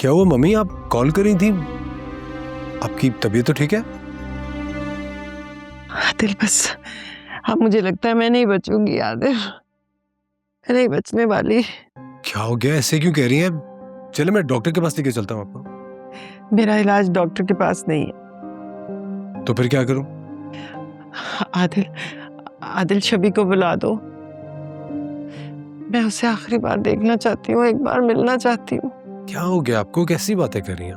क्या हुआ मम्मी, आप कॉल करी थी? आपकी तबीयत तो ठीक है? आदिल बस अब मुझे लगता है मैं नहीं बचूंगी। आदिल मैं नहीं बचने वाली। क्या हो गया, ऐसे क्यों कह रही हैं? चले मैं डॉक्टर के पास लेके चलता हूँ आपको। मेरा इलाज डॉक्टर के पास नहीं है। तो फिर क्या करूं? आदिल आदिल शबी को बुला दो। मैं उसे आखिरी बार देखना चाहती हूँ, एक बार मिलना चाहती हूँ। क्या हो गया आपको, कैसी बातें कर रही हैं?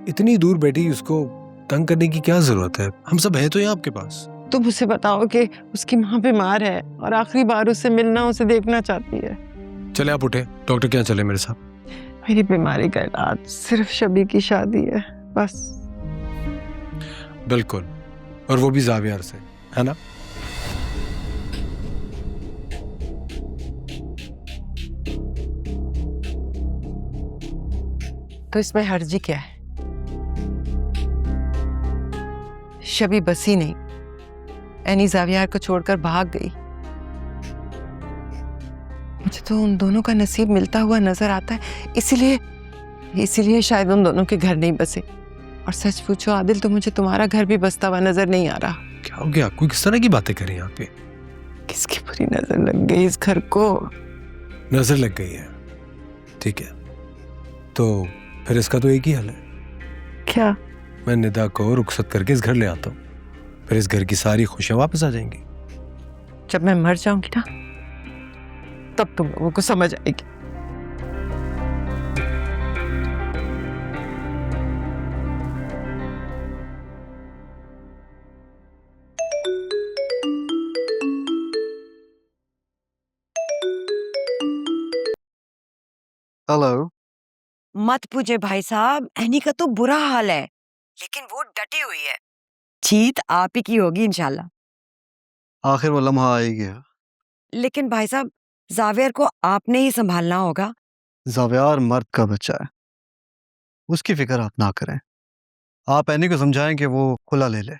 इतनी दूर बैठी उसको तंग करने की क्या जरूरत है? हम सब हैं तो यहाँ आपके पास। तुम उसे बताओ कि उसकी माँ बीमार है और आखिरी बार उससे मिलना, उसे देखना चाहती है। चले आप उठे, डॉक्टर के यहाँ चले मेरे साथ। मेरी बीमारी का इलाज सिर्फ शबी की शादी है, बस। बिल्कुल, और वो भी जावियार से, है ना? तो इसमें हर्जी क्या है? शबी बसी नहीं, एनी जावियार को छोड़कर भाग गई। मुझे तो उन दोनों का नसीब मिलता हुआ नजर आता है, इसीलिए शायद उन दोनों के घर नहीं बसे। और सच पूछो आदिल, तो मुझे तुम्हारा घर भी बसता हुआ नजर नहीं आ रहा। क्या हो गया आपको, किस तरह की बातें कर रही हैं यहाँ पे? किसकी बुरी नजर लग गई इस घर को? नजर लग गई है, ठीक है, तो फिर इसका तो एक ही हल है। क्या? मैं निदा को रुखसत करके इस घर ले आता हूँ, फिर इस घर की सारी खुशियां वापस आ जाएंगी। जब मैं मर जाऊंगी ना, तब तुम लोगों को समझ आएगी। हेलो। मत पूछे भाई साहब, एनी का तो बुरा हाल है, लेकिन वो डटी हुई है। जीत आप ही की होगी इंशाल्लाह। आखिर वो लम्हा आ ही गया। लेकिन भाई साहब, जावेर को आपने ही संभालना होगा। जावियार मर्द का बच्चा है, उसकी फिक्र आप ना करें। आप एनी को समझाएं कि वो खुला ले ले।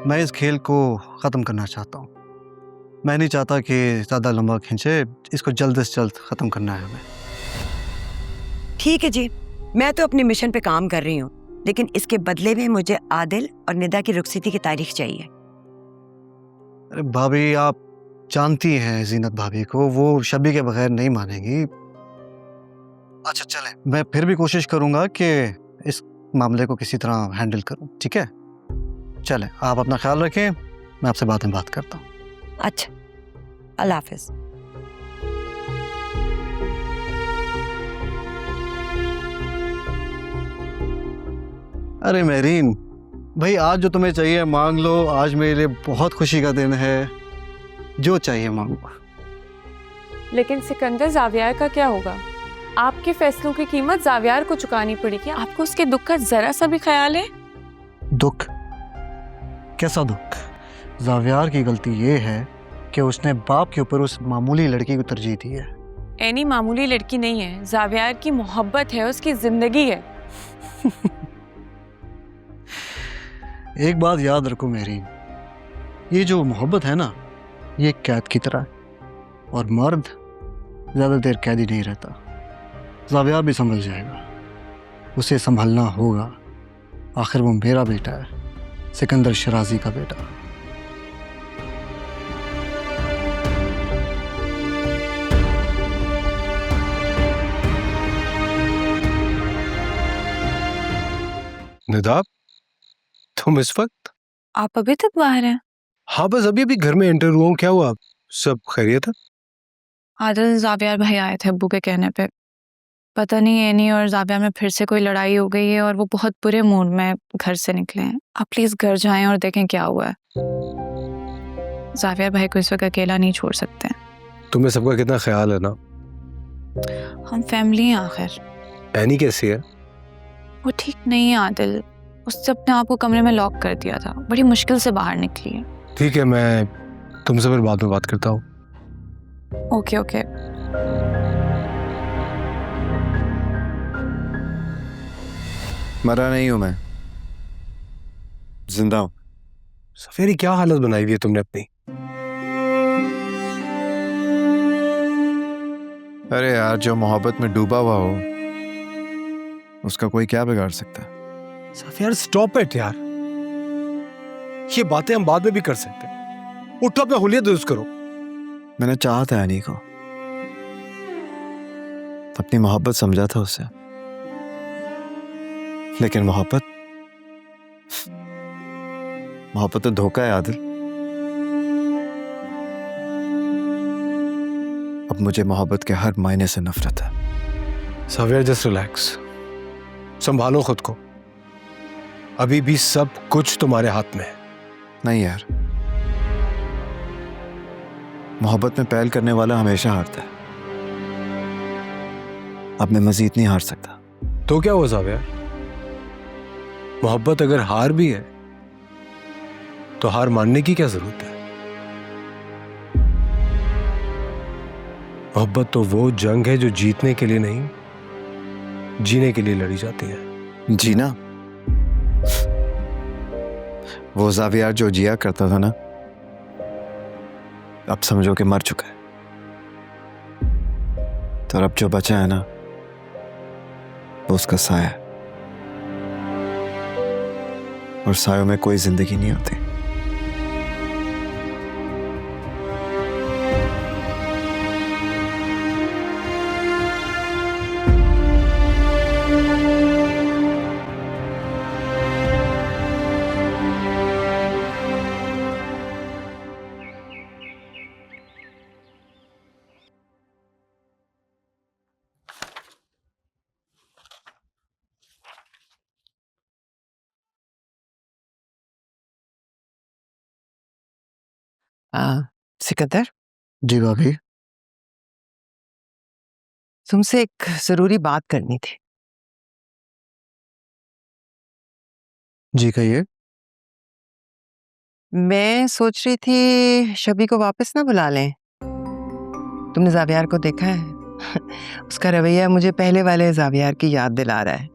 मैं इस खेल को ख़त्म करना चाहता हूँ। मैं नहीं चाहता कि ज़्यादा लंबा खींचे, इसको जल्द से जल्द ख़त्म करना है हमें। ठीक है जी, मैं तो अपने मिशन पे काम कर रही हूँ, लेकिन इसके बदले में मुझे आदिल और निदा की रुखसती की तारीख चाहिए। अरे भाभी, आप जानती हैं जीनत भाभी को, वो शबी के बगैर नहीं मानेंगी। अच्छा चलें, मैं फिर भी कोशिश करूंगा कि इस मामले को किसी तरह हैंडल करूं, ठीक है? चलें, आप अपना ख्याल रखें, मैं आपसे बाद में बात करता हूँ। अच्छा, अल्लाह हाफिज। अरे मेरीन भाई, आज जो तुम्हें चाहिए मांग लो। आज मेरे लिए बहुत खुशी का दिन है, जो चाहिए मांगो। लेकिन सिकंदर, जावियार का क्या होगा? आपके फैसलों की कीमत जावियार को चुकानी पड़ेगी। आपको उसके दुख का जरा सा भी ख्याल है? दुख? कैसा दुख? जावियार की गलती ये है कि उसने बाप के ऊपर उस मामूली लड़की को तरजीह दी है। एनी मामूली लड़की नहीं है, जावियार की मोहब्बत है, उसकी जिंदगी है। एक बात याद रखो मेरीन, ये जो मोहब्बत है ना, ये कैद की तरह है, और मर्द ज़्यादा देर कैदी नहीं रहता। जावियार भी संभल जाएगा, उसे संभलना होगा। आखिर वो मेरा बेटा है, सिकंदर शराजी का बेटा। निदा, तुम इस वक्त? आप अभी तक बाहर हैं? हाँ, बस अभी अभी घर में एंटर हुआ हूँ। क्या हुआ, सब खैरियत है? आदिल, जावियार भाई आए थे अब्बू के कहने पे। पता नहीं एनी और जावियार में फिर से कोई लड़ाई हो गई है और वो बहुत बुरे मूड में घर से निकले हैं। आप प्लीज घर जाएं और देखें क्या हुआ है। जावियार भाई को इस वक्त अकेला नहीं छोड़ सकते हैं। तुम्हें सबका कितना ख्याल है ना? हम फैमिली हैं आखिर। एनी कैसी है? वो ठीक नहीं है आदिल, उसने अपने आप को कमरे में लॉक कर दिया था, बड़ी मुश्किल से बाहर निकली है। ठीक है, मैं तुमसे फिर बाद में बात करता हूँ। Okay okay. मरा नहीं हूं मैं, जिंदा हूं। सफेरी, क्या हालत बनाई हुई है तुमने अपनी? अरे यार, जो मोहब्बत में डूबा हुआ हो उसका कोई क्या बिगाड़ सकता है? यार स्टॉप इट यार, ये बातें हम बाद में भी कर सकते हैं। उठो, अपना हुलिया दुरुस्त करो। मैंने चाहा था यानी को, अपनी मोहब्बत समझा था उससे, लेकिन मोहब्बत तो धोखा है आदिल। अब मुझे मोहब्बत के हर मायने से नफरत है। सवेर जस्ट रिलैक्स, संभालो खुद को, अभी भी सब कुछ तुम्हारे हाथ में है। नहीं यार, मोहब्बत में पहल करने वाला हमेशा हारता है। अब मैं मजीद नहीं हार सकता। तो क्या हुआ साविया, मोहब्बत अगर हार भी है तो हार मानने की क्या जरूरत है? मोहब्बत तो वो जंग है जो जीतने के लिए नहीं, जीने के लिए लड़ी जाती है। जीना? वो ज़ावियार जो जिया करता था ना, अब समझो कि मर चुका है। तो अब जो बचा है ना, वो उसका साया है, और सायों में कोई जिंदगी नहीं होती। सिकंदर, जी भाभी। तुमसे एक जरूरी बात करनी थी। जी कहिए। मैं सोच रही थी शबी को वापस ना बुला लें। तुमने जावियार को देखा है? उसका रवैया मुझे पहले वाले जावियार की याद दिला रहा है,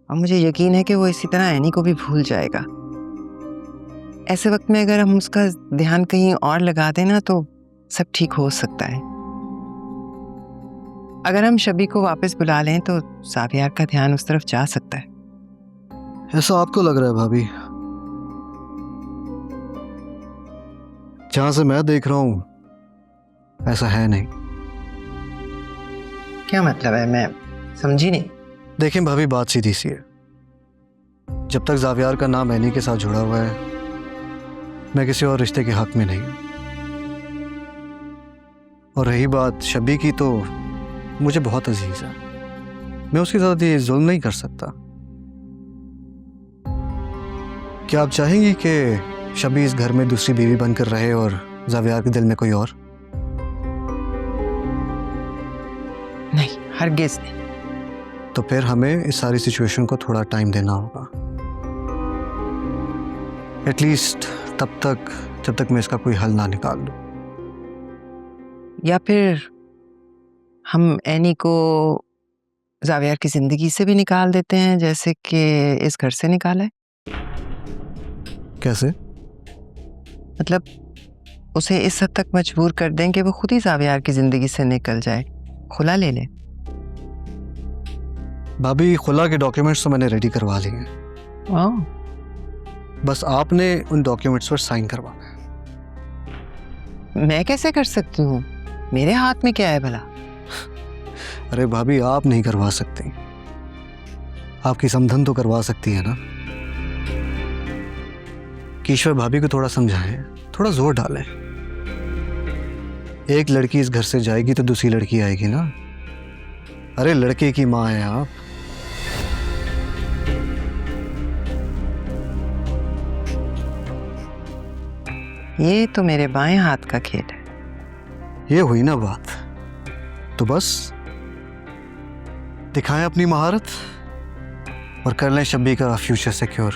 और मुझे यकीन है कि वो इसी तरह एनी को भी भूल जाएगा। ऐसे वक्त में अगर हम उसका ध्यान कहीं और लगा दें ना, तो सब ठीक हो सकता है। अगर हम शबी को वापस बुला लें तो जावियार का ध्यान उस तरफ जा सकता है। ऐसा आपको लग रहा है भाभी? जहां से मैं देख रहा हूं ऐसा है नहीं। क्या मतलब है, मैं समझी नहीं। देखें भाभी, बात सीधी सी है। जब तक जावियार का नाम एनी के साथ जुड़ा हुआ है, मैं किसी और रिश्ते के हक में नहीं हूं। और रही बात शबी की, तो मुझे बहुत अजीज है। मैं उसके साथ ये जुल्म नहीं कर सकता। क्या आप चाहेंगी कि शबी इस घर में दूसरी बीवी बनकर रहे और जावियार के दिल में कोई और? नहीं, हरगिज नहीं। तो फिर हमें इस सारी सिचुएशन को थोड़ा टाइम देना होगा, एटलीस्ट तब तक जब तक मैं इसका कोई हल ना निकाल लूं। या फिर हम एनी को जावियार की जिंदगी से भी निकाल देते हैं, जैसे कि इस घर से निकाला है। कैसे? मतलब उसे इस हद तक मजबूर कर दें कि वो खुद ही जावियार की जिंदगी से निकल जाए, खुला ले ले। भाभी, खुला के डॉक्यूमेंट्स तो मैंने रेडी करवा लिए हैं। बस आपने उन डॉक्यूमेंट्स पर साइन करवाना है। मैं कैसे कर सकती हूँ? मेरे हाथ में क्या है भला? अरे भाभी, आप नहीं करवा सकती, आपकी समधन तो करवा सकती है ना। ईश्वर भाभी को थोड़ा समझाएं, थोड़ा जोर डालें। एक लड़की इस घर से जाएगी तो दूसरी लड़की आएगी ना। अरे लड़के की माँ है आप। ये तो मेरे बाएं हाथ का खेल है। ये हुई ना बात, तो बस दिखाएं अपनी महारत और कर लें शब्बी का फ्यूचर सिक्योर।